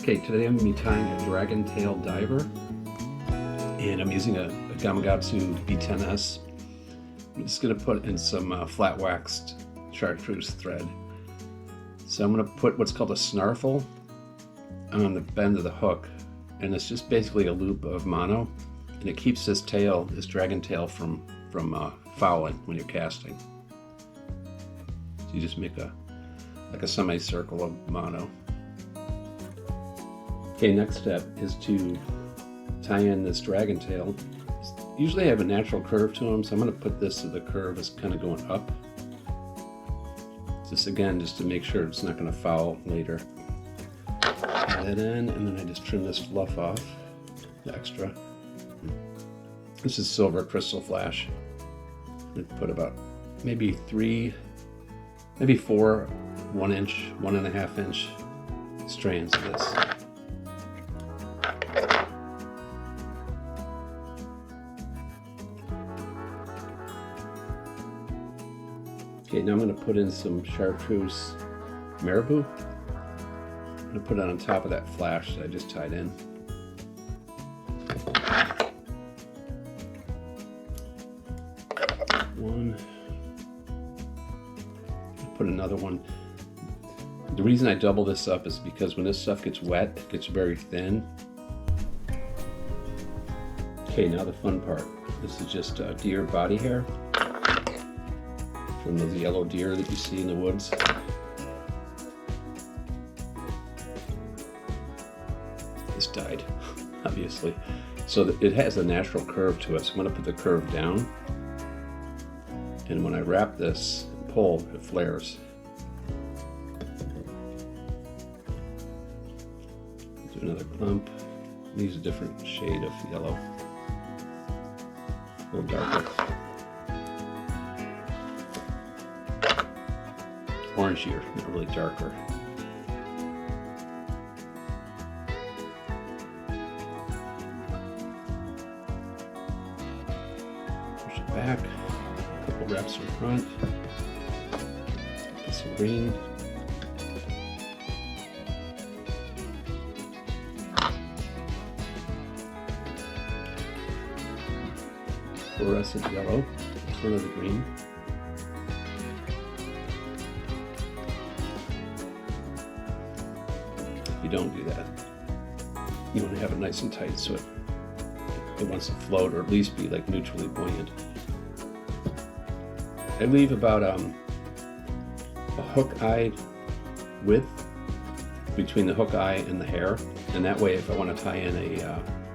Okay, today I'm going to be tying a dragon tail diver, and I'm using a Gamakatsu B10S. I'm just going to put in some flat waxed chartreuse thread. So I'm going to put what's called a snarfle on the bend of the hook, and it's just basically a loop of mono, and it keeps this tail, this dragon tail, from fouling when you're casting. So you just make like a semicircle of mono. Okay, next step is to tie in this dragon tail. Usually I have a natural curve to them, so I'm going to put this so the curve is kind of going up. Just to make sure it's not going to foul later. Add it in, and then I just trim this fluff off, the extra. This is silver crystal flash. I'm going to put about maybe 4 1-inch, 1.5-inch strands of this. Okay, now I'm going to put in some chartreuse marabou. I'm going to put it on top of that flash that I just tied in. One. Put another one. The reason I double this up is because when this stuff gets wet, it gets very thin. Okay, now the fun part. This is just deer body hair from those yellow deer that you see in the woods. This died, obviously. So it has a natural curve to it, so I'm going to put the curve down. And when I wrap this and pull, it flares. Do another clump. Use a different shade of yellow. A little darker. Orangier, not really darker. Push it back. A couple wraps in front. Get some green. Fluorescent yellow in front of the green. You don't do that. You want to have it nice and tight so it wants to float, or at least be like neutrally buoyant. I leave about a hook eye width between the hook eye and the hair, and that way if I want to tie in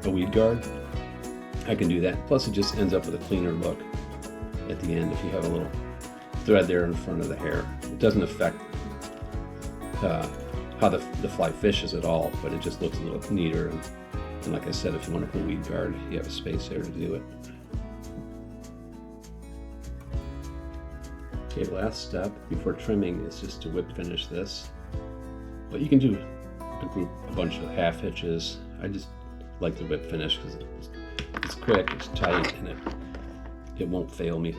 a weed guard, I can do that. Plus it just ends up with a cleaner look at the end if you have a little thread there in front of the hair. It doesn't affect how the fly fishes at all, but it just looks a little neater. And like I said, if you want to put a weed guard, you have a space there to do it. Okay, last step before trimming is just to whip finish this. But you can do a bunch of half hitches. I just like the whip finish because it's quick, it's tight, and it won't fail me.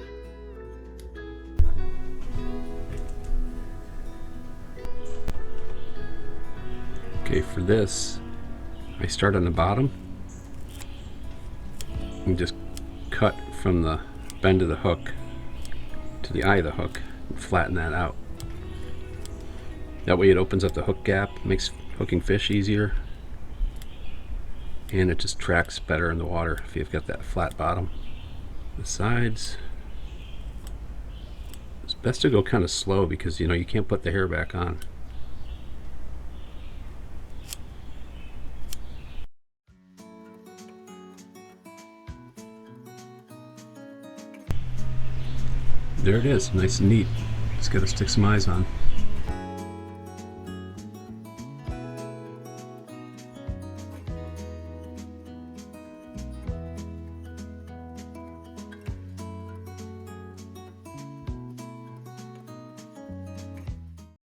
Okay, for this, I start on the bottom and just cut from the bend of the hook to the eye of the hook and flatten that out. That way it opens up the hook gap, makes hooking fish easier, and it just tracks better in the water if you've got that flat bottom. The sides, it's best to go kind of slow because you can't put the hair back on. There it is, nice and neat. Just gotta stick some eyes on.